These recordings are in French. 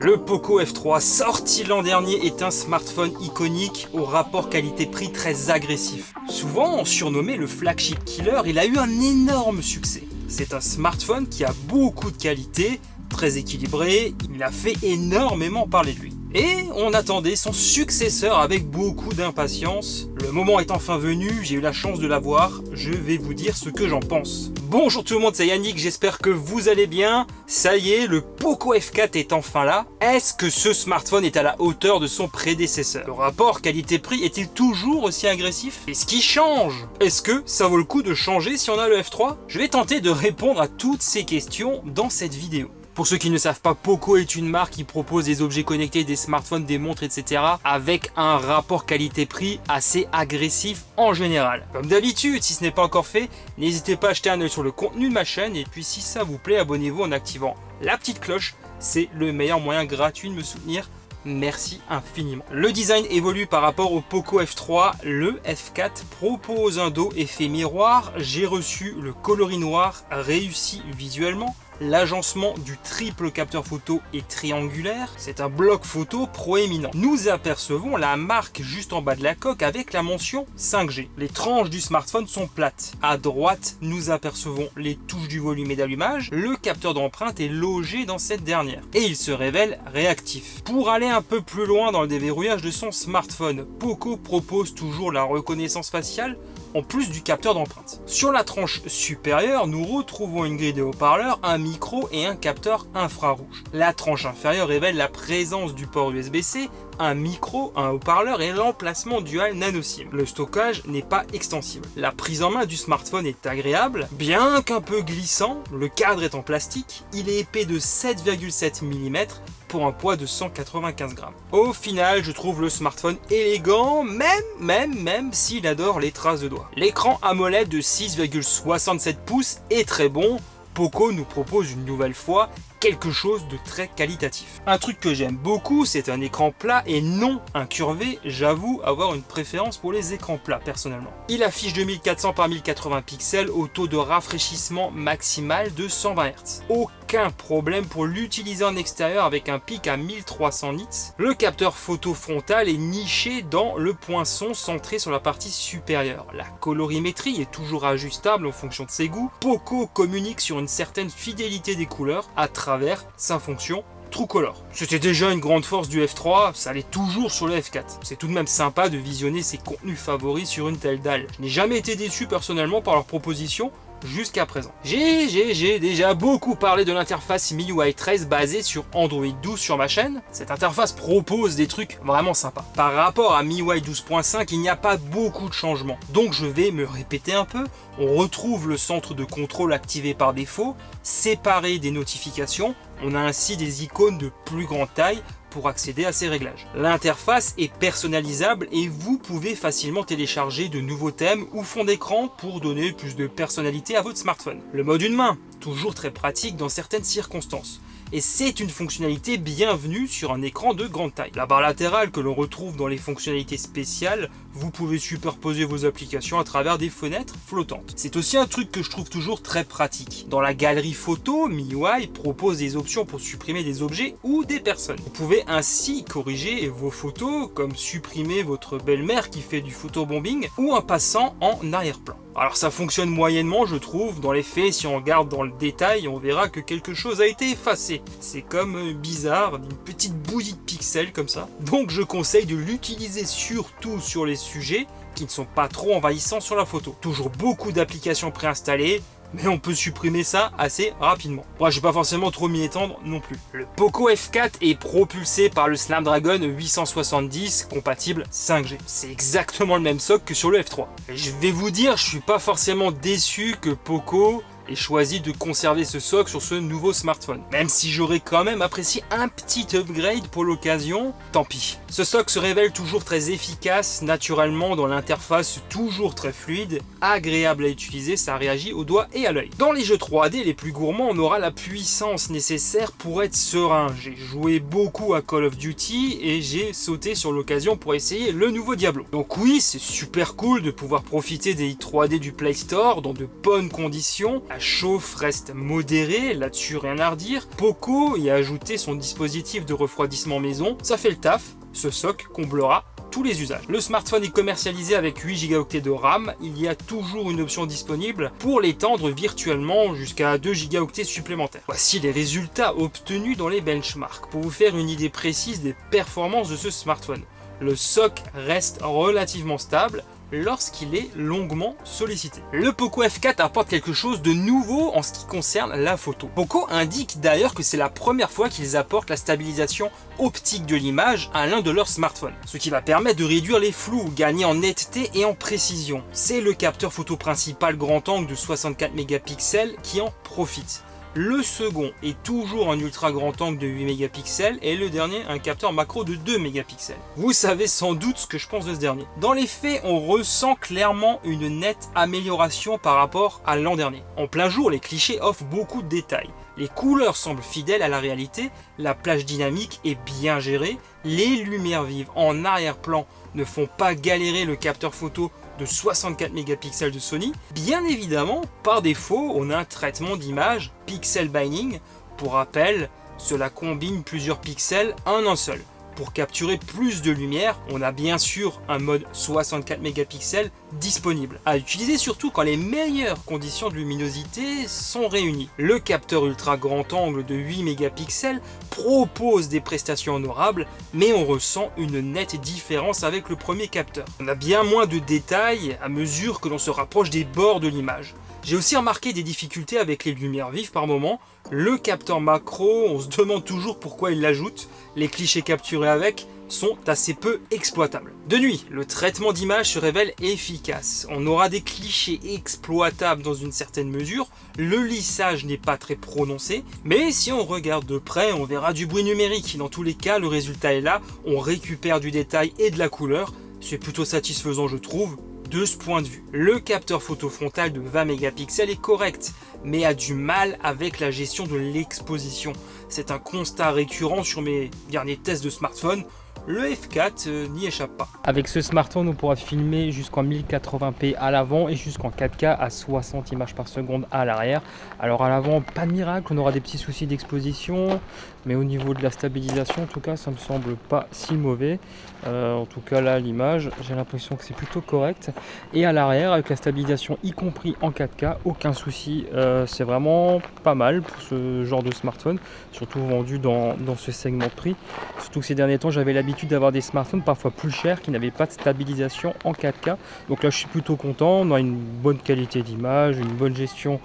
Le Poco F3 sorti l'an dernier est un smartphone iconique au rapport qualité-prix très agressif. Souvent surnommé le flagship killer, il a eu un énorme succès. C'est un smartphone qui a beaucoup de qualité, très équilibré, il a fait énormément parler de lui. Et on attendait son successeur avec beaucoup d'impatience. Le moment est enfin venu, j'ai eu la chance de l'avoir, je vais vous dire ce que j'en pense. Bonjour tout le monde, c'est Yannick, j'espère que vous allez bien. Ça y est, le Poco F4 est enfin là. Est-ce que ce smartphone est à la hauteur de son prédécesseur? Le rapport qualité-prix est-il toujours aussi agressif? Est-ce qu'il change? Est-ce que ça vaut le coup de changer si on a le F3? Je vais tenter de répondre à toutes ces questions dans cette vidéo. Pour ceux qui ne savent pas, Poco est une marque qui propose des objets connectés, des smartphones, des montres, etc. avec un rapport qualité-prix assez agressif en général. Comme d'habitude, si ce n'est pas encore fait, n'hésitez pas à jeter un œil sur le contenu de ma chaîne et puis si ça vous plaît, abonnez-vous en activant la petite cloche. C'est le meilleur moyen gratuit de me soutenir. Merci infiniment. Le design évolue par rapport au Poco F3. Le F4 propose un dos effet miroir. J'ai reçu le coloris noir réussi visuellement. L'agencement du triple capteur photo est triangulaire. C'est un bloc photo proéminent. Nous apercevons la marque juste en bas de la coque avec la mention 5G. Les tranches du smartphone sont plates. À droite, nous apercevons les touches du volume et d'allumage. Le capteur d'empreinte est logé dans cette dernière. Et il se révèle réactif. Pour aller un peu plus loin dans le déverrouillage de son smartphone, Poco propose toujours la reconnaissance faciale en plus du capteur d'empreinte. Sur la tranche supérieure, nous retrouvons une grille de haut-parleurs, un micro et un capteur infrarouge. La tranche inférieure révèle la présence du port USB-C, un micro, un haut-parleur et l'emplacement dual nano SIM. Le stockage n'est pas extensible. La prise en main du smartphone est agréable, bien qu'un peu glissant. Le cadre est en plastique, il est épais de 7,7 mm pour un poids de 195 grammes. Au final, je trouve le smartphone élégant, même s'il adore les traces de doigts. L'écran AMOLED de 6,67 pouces est très bon. Poco nous propose une nouvelle fois quelque chose de très qualitatif. Un truc que j'aime beaucoup, c'est un écran plat et non incurvé. J'avoue avoir une préférence pour les écrans plats personnellement. Il affiche 2400 par 1080 pixels au taux de rafraîchissement maximal de 120 Hz. Aucun problème pour l'utiliser en extérieur avec un pic à 1300 nits. Le capteur photo frontal est niché dans le poinçon centré sur la partie supérieure. La colorimétrie est toujours ajustable en fonction de ses goûts. Poco communique sur une certaine fidélité des couleurs à travers sa fonction TrueColor. C'était déjà une grande force du F3, ça l'est toujours sur le F4. C'est tout de même sympa de visionner ses contenus favoris sur une telle dalle. Je n'ai jamais été déçu personnellement par leur proposition jusqu'à présent. J'ai déjà beaucoup parlé de l'interface MIUI 13 basée sur Android 12 sur ma chaîne. Cette interface propose des trucs vraiment sympas. Par rapport à MIUI 12.5, il n'y a pas beaucoup de changements. Donc je vais me répéter un peu. On retrouve le centre de contrôle activé par défaut, séparé des notifications. On a ainsi des icônes de plus grande taille pour accéder à ces réglages. L'interface est personnalisable et vous pouvez facilement télécharger de nouveaux thèmes ou fonds d'écran pour donner plus de personnalité à votre smartphone. Le mode une main, toujours très pratique dans certaines circonstances. Et c'est une fonctionnalité bienvenue sur un écran de grande taille. La barre latérale que l'on retrouve dans les fonctionnalités spéciales, vous pouvez superposer vos applications à travers des fenêtres flottantes. C'est aussi un truc que je trouve toujours très pratique. Dans la galerie photo, MIUI propose des options pour supprimer des objets ou des personnes. Vous pouvez ainsi corriger vos photos, comme supprimer votre belle-mère qui fait du photobombing ou un passant en arrière-plan. Alors ça fonctionne moyennement je trouve, dans les faits si on regarde dans le détail on verra que quelque chose a été effacé. C'est comme bizarre, une petite bouillie de pixels comme ça. Donc je conseille de l'utiliser surtout sur les sujets qui ne sont pas trop envahissants sur la photo. Toujours beaucoup d'applications préinstallées, mais on peut supprimer ça assez rapidement. Moi, je vais pas forcément trop m'y étendre non plus. Le Poco F4 est propulsé par le Snapdragon 870 compatible 5G. C'est exactement le même socle que sur le F3. Et je vais vous dire, je suis pas forcément déçu que Poco ait choisi de conserver ce socle sur ce nouveau smartphone. Même si j'aurais quand même apprécié un petit upgrade pour l'occasion, tant pis. Ce socle se révèle toujours très efficace, naturellement dans l'interface toujours très fluide, agréable à utiliser, ça réagit au doigt et à l'œil. Dans les jeux 3D les plus gourmands, on aura la puissance nécessaire pour être serein. J'ai joué beaucoup à Call of Duty et j'ai sauté sur l'occasion pour essayer le nouveau Diablo. Donc oui, c'est super cool de pouvoir profiter des 3D du Play Store dans de bonnes conditions, La chauffe reste modérée, là-dessus rien à redire. Poco y a ajouté son dispositif de refroidissement maison, ça fait le taf, ce SoC comblera tous les usages. Le smartphone est commercialisé avec 8 Go de RAM, il y a toujours une option disponible pour l'étendre virtuellement jusqu'à 2 Go supplémentaires. Voici les résultats obtenus dans les benchmarks pour vous faire une idée précise des performances de ce smartphone. Le SoC reste relativement stable lorsqu'il est longuement sollicité. Le Poco F4 apporte quelque chose de nouveau en ce qui concerne la photo. Poco indique d'ailleurs que c'est la première fois qu'ils apportent la stabilisation optique de l'image à l'un de leurs smartphones, ce qui va permettre de réduire les flous, gagner en netteté et en précision. C'est le capteur photo principal grand angle de 64 mégapixels qui en profite. Le second est toujours un ultra grand angle de 8 mégapixels et le dernier un capteur macro de 2 mégapixels. Vous savez sans doute ce que je pense de ce dernier. Dans les faits, on ressent clairement une nette amélioration par rapport à l'an dernier. En plein jour, les clichés offrent beaucoup de détails. Les couleurs semblent fidèles à la réalité, la plage dynamique est bien gérée, les lumières vives en arrière-plan ne font pas galérer le capteur photo de 64 mégapixels de Sony. Bien évidemment, par défaut, on a un traitement d'image pixel binding. Pour rappel, cela combine plusieurs pixels en un seul. Pour capturer plus de lumière, on a bien sûr un mode 64 mégapixels disponible, à utiliser surtout quand les meilleures conditions de luminosité sont réunies. Le capteur ultra grand angle de 8 mégapixels propose des prestations honorables, mais on ressent une nette différence avec le premier capteur. On a bien moins de détails à mesure que l'on se rapproche des bords de l'image. J'ai aussi remarqué des difficultés avec les lumières vives par moment. Le capteur macro, on se demande toujours pourquoi il l'ajoute. Les clichés capturés avec sont assez peu exploitables. De nuit, le traitement d'image se révèle efficace. On aura des clichés exploitables dans une certaine mesure. Le lissage n'est pas très prononcé, mais si on regarde de près, on verra du bruit numérique. Dans tous les cas, le résultat est là. On récupère du détail et de la couleur. C'est plutôt satisfaisant, je trouve. De ce point de vue, le capteur photo frontal de 20 mégapixels est correct, mais a du mal avec la gestion de l'exposition. C'est un constat récurrent sur mes derniers tests de smartphone. Le F4 n'y échappe pas. Avec ce smartphone, on pourra filmer jusqu'en 1080p à l'avant et jusqu'en 4K à 60 images par seconde à l'arrière. Alors à l'avant, pas de miracle, on aura des petits soucis d'exposition, mais au niveau de la stabilisation, en tout cas, ça me semble pas si mauvais. En tout cas, là, l'image, j'ai l'impression que c'est plutôt correct. Et à l'arrière, avec la stabilisation, y compris en 4K, aucun souci. C'est vraiment pas mal pour ce genre de smartphone, surtout vendu dans ce segment de prix. Surtout que ces derniers temps, j'avais l'habitude d'avoir des smartphones parfois plus chers qui n'avaient pas de stabilisation en 4K. Donc là, je suis plutôt content. On a une bonne qualité d'image, une bonne gestion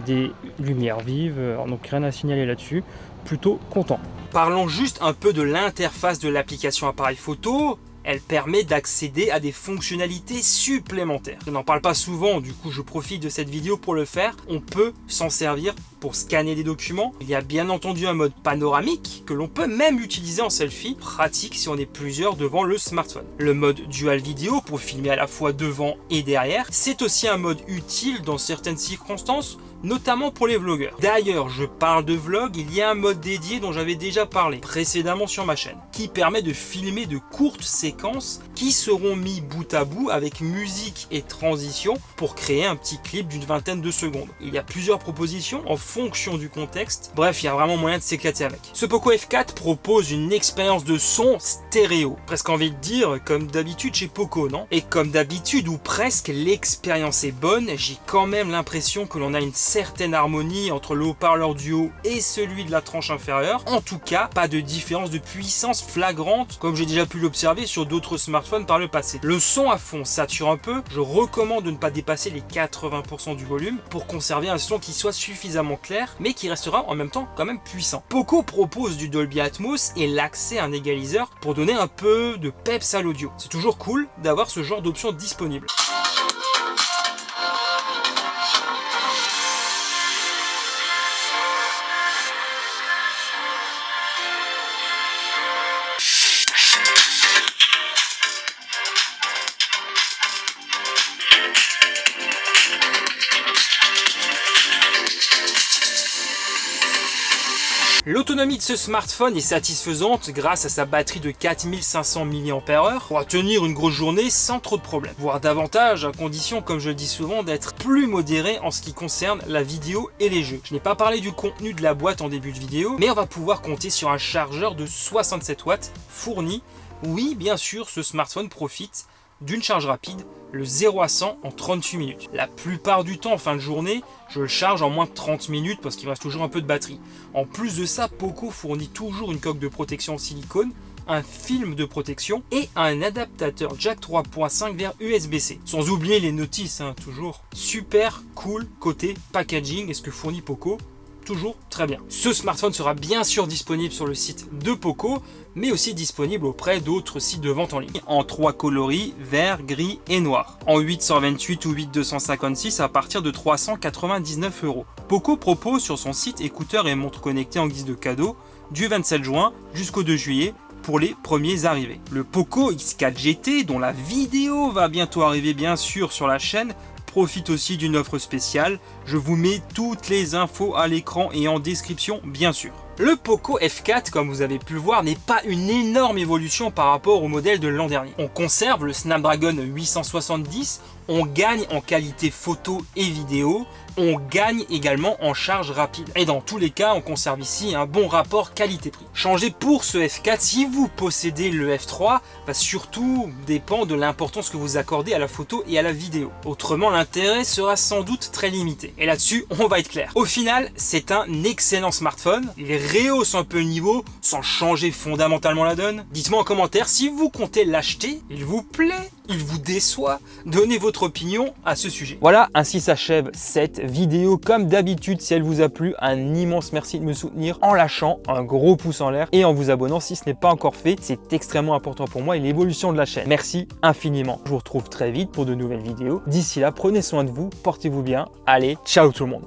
des lumières vives. Donc rien à signaler là-dessus. Plutôt content. Parlons juste un peu de l'interface de l'application appareil photo. Elle permet d'accéder à des fonctionnalités supplémentaires. Je n'en parle pas souvent, du coup je profite de cette vidéo pour le faire. On peut s'en servir pour scanner des documents. Il y a bien entendu un mode panoramique que l'on peut même utiliser en selfie, pratique si on est plusieurs devant le smartphone. Le mode dual vidéo pour filmer à la fois devant et derrière, c'est aussi un mode utile dans certaines circonstances, notamment pour les vlogueurs. D'ailleurs, je parle de vlog, il y a un mode dédié dont j'avais déjà parlé précédemment sur ma chaîne, qui permet de filmer de courtes séquences qui seront mis bout à bout avec musique et transition pour créer un petit clip d'une vingtaine de secondes. Il y a plusieurs propositions en fonction du contexte. Bref, il y a vraiment moyen de s'éclater avec. Ce Poco F4 propose une expérience de son stéréo. Presque envie de dire comme d'habitude chez Poco, non? Et comme d'habitude ou presque, l'expérience est bonne. J'ai quand même l'impression que l'on a une certaine harmonie entre le haut-parleur du haut et celui de la tranche inférieure. En tout cas, pas de différence de puissance flagrante comme j'ai déjà pu l'observer sur d'autres smartphones par le passé. Le son à fond sature un peu. Je recommande de ne pas dépasser les 80% du volume pour conserver un son qui soit suffisamment clair mais qui restera en même temps quand même puissant. Poco propose du Dolby Atmos et l'accès à un égaliseur pour donner un peu de peps à l'audio. C'est toujours cool d'avoir ce genre d'option disponible. L'autonomie de ce smartphone est satisfaisante grâce à sa batterie de 4500 mAh pour tenir une grosse journée sans trop de problèmes, voire davantage à condition, comme je le dis souvent, d'être plus modéré en ce qui concerne la vidéo et les jeux. Je n'ai pas parlé du contenu de la boîte en début de vidéo, mais on va pouvoir compter sur un chargeur de 67 watts fourni. Oui, bien sûr, ce smartphone profite d'une charge rapide, le 0 à 100 en 38 minutes. La plupart du temps en fin de journée, je le charge en moins de 30 minutes parce qu'il me reste toujours un peu de batterie. En plus de ça, Poco fournit toujours une coque de protection en silicone, un film de protection et un adaptateur jack 3.5 vers USB-C. Sans oublier les notices, toujours. Super cool côté packaging et ce que fournit Poco. Toujours très bien. Ce smartphone sera bien sûr disponible sur le site de Poco, mais aussi disponible auprès d'autres sites de vente en ligne, en 3 coloris, vert, gris et noir, en 828 ou 8256 à partir de 399 €. Poco propose sur son site écouteurs et montres connectées en guise de cadeau du 27 juin jusqu'au 2 juillet pour les premiers arrivés. Le Poco X4 GT, dont la vidéo va bientôt arriver bien sûr sur la chaîne, profite aussi d'une offre spéciale. Je vous mets toutes les infos à l'écran et en description bien sûr. Le Poco F4, comme vous avez pu le voir, n'est pas une énorme évolution par rapport au modèle de l'an dernier. On conserve le Snapdragon 870, on gagne en qualité photo et vidéo, on gagne également en charge rapide. Et dans tous les cas, on conserve ici un bon rapport qualité-prix. Changer pour ce F4, si vous possédez le F3, va surtout dépendre de l'importance que vous accordez à la photo et à la vidéo. Autrement, l'intérêt sera sans doute très limité. Et là-dessus, on va être clair. Au final, c'est un excellent smartphone. Il rehausse un peu le niveau sans changer fondamentalement la donne. Dites-moi en commentaire si vous comptez l'acheter. Il vous plaît? Il vous déçoit? Donnez votre opinion à ce sujet. Voilà, ainsi s'achève cette vidéo. Comme d'habitude, si elle vous a plu, un immense merci de me soutenir en lâchant un gros pouce en l'air et en vous abonnant si ce n'est pas encore fait. C'est extrêmement important pour moi et l'évolution de la chaîne. Merci infiniment. Je vous retrouve très vite pour de nouvelles vidéos. D'ici là, prenez soin de vous, portez-vous bien. Allez, ciao tout le monde.